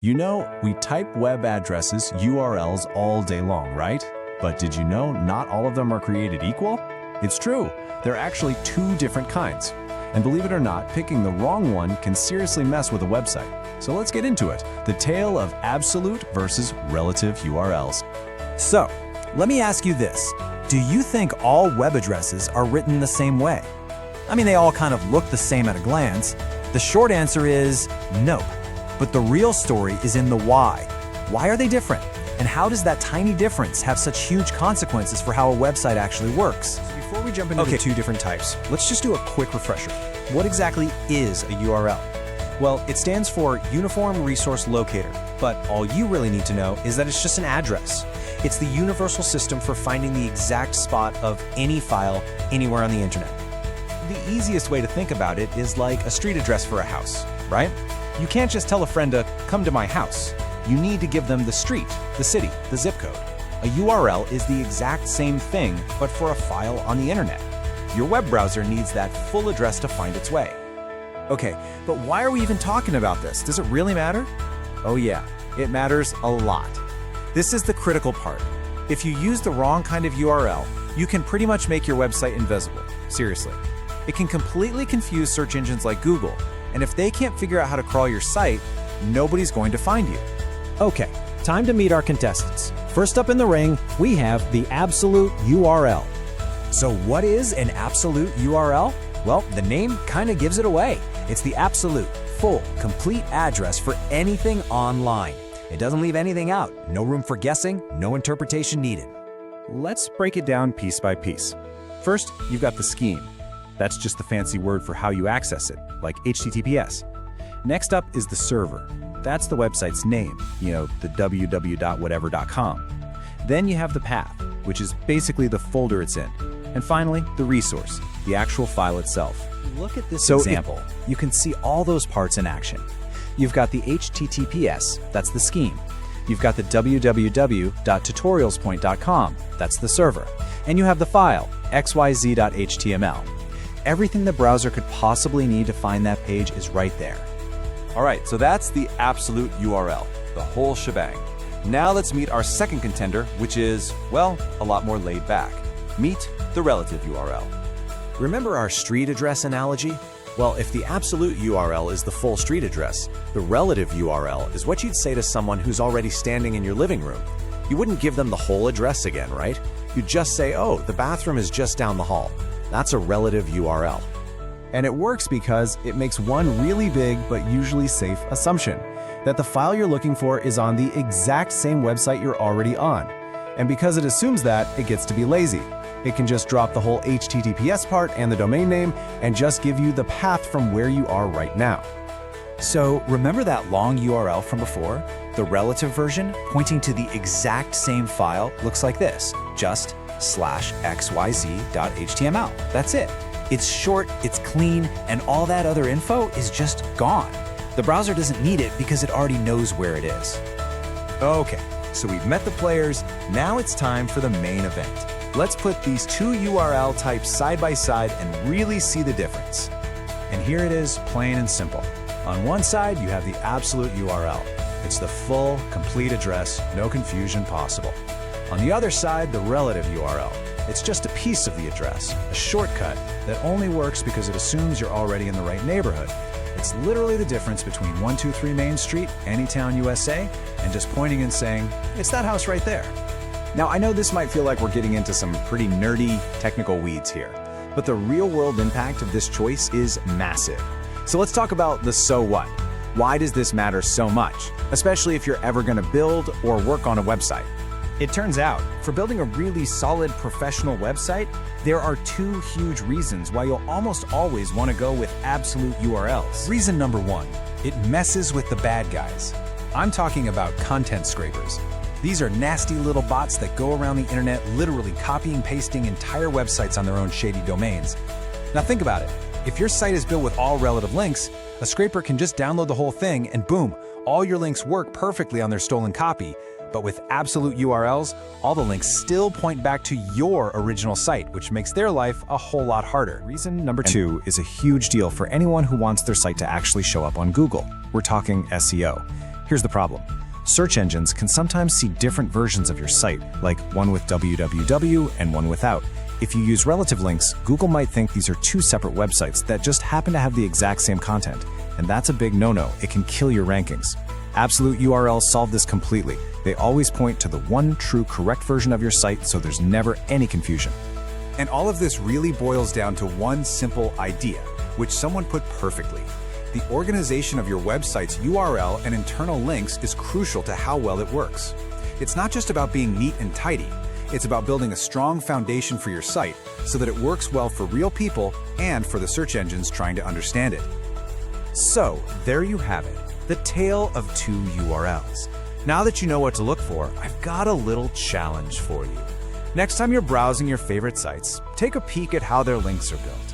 You know, we type web addresses, URLs, all day long, right? But did you know not all of them are created equal? It's true. There are actually two different kinds. And believe it or not, picking the wrong one can seriously mess with a website. So let's get into it. The tale of absolute versus relative URLs. So, let me ask you this. Do you think all web addresses are written the same way? I mean, they all kind of look the same at a glance. The short answer is nope. But the real story is in the why. Why are they different? And how does that tiny difference have such huge consequences for how a website actually works? So before we jump into the two different types, let's just do a quick refresher. What exactly is a URL? Well, it stands for Uniform Resource Locator, but all you really need to know is that it's just an address. It's the universal system for finding the exact spot of any file anywhere on the internet. The easiest way to think about it is like a street address for a house, right? You can't just tell a friend to come to my house. You need to give them the street, the city, the zip code. A URL is the exact same thing, but for a file on the internet. Your web browser needs that full address to find its way. Okay, but why are we even talking about this? Does it really matter? Oh yeah, it matters a lot. This is the critical part. If you use the wrong kind of URL, you can pretty much make your website invisible. Seriously. It can completely confuse search engines like Google, and if they can't figure out how to crawl your site, nobody's going to find you. Okay, time to meet our contestants. First up in the ring, we have the absolute URL. So what is an absolute URL? Well, the name kind of gives it away. It's the absolute, full, complete address for anything online. It doesn't leave anything out. No room for guessing, no interpretation needed. Let's break it down piece by piece. First, you've got the scheme. That's just the fancy word for how you access it, like HTTPS. Next up is the server. That's the website's name, the www.whatever.com. Then you have the path, which is basically the folder it's in. And finally, the resource, the actual file itself. Look at this example. You can see all those parts in action. You've got the HTTPS, that's the scheme. You've got the www.tutorialspoint.com, that's the server. And you have the file, xyz.html. Everything the browser could possibly need to find that page is right there. All right, so that's the absolute URL, the whole shebang. Now let's meet our second contender, which is, well, a lot more laid back. Meet the relative URL. Remember our street address analogy? Well, if the absolute URL is the full street address, the relative URL is what you'd say to someone who's already standing in your living room. You wouldn't give them the whole address again, right? You'd just say, oh, the bathroom is just down the hall. That's a relative URL. And it works because it makes one really big but usually safe assumption, that the file you're looking for is on the exact same website you're already on. And because it assumes that, it gets to be lazy. It can just drop the whole HTTPS part and the domain name and just give you the path from where you are right now. So remember that long URL from before? The relative version, pointing to the exact same file, looks like this, just /xyz.html. That's it. It's short, it's clean, and all that other info is just gone. The browser doesn't need it because it already knows where it is. Okay, so we've met the players. Now it's time for the main event. Let's put these two URL types side by side and really see the difference. And here it is, plain and simple. On one side, you have the absolute URL. It's the full, complete address, no confusion possible. On the other side, the relative URL. It's just a piece of the address, a shortcut that only works because it assumes you're already in the right neighborhood. It's literally the difference between 123 Main Street, Anytown, USA, and just pointing and saying, it's that house right there. Now, I know this might feel like we're getting into some pretty nerdy technical weeds here, but the real-world impact of this choice is massive. So let's talk about the so what. Why does this matter so much, especially if you're ever going to build or work on a website? It turns out, for building a really solid professional website, there are two huge reasons why you'll almost always want to go with absolute URLs. Reason number one, it messes with the bad guys. I'm talking about content scrapers. These are nasty little bots that go around the internet literally copying and pasting entire websites on their own shady domains. Now think about it. If your site is built with all relative links, a scraper can just download the whole thing and boom, all your links work perfectly on their stolen copy. But with absolute URLs, all the links still point back to your original site, which makes their life a whole lot harder. Reason number two is a huge deal for anyone who wants their site to actually show up on Google. We're talking SEO. Here's the problem. Search engines can sometimes see different versions of your site, like one with www and one without. If you use relative links, Google might think these are two separate websites that just happen to have the exact same content. And that's a big no-no. It can kill your rankings. Absolute URLs solve this completely. They always point to the one true correct version of your site, so there's never any confusion. And all of this really boils down to one simple idea, which someone put perfectly. The organization of your website's URL and internal links is crucial to how well it works. It's not just about being neat and tidy. It's about building a strong foundation for your site so that it works well for real people and for the search engines trying to understand it. So, there you have it, the tale of two URLs. Now that you know what to look for, I've got a little challenge for you. Next time you're browsing your favorite sites, take a peek at how their links are built.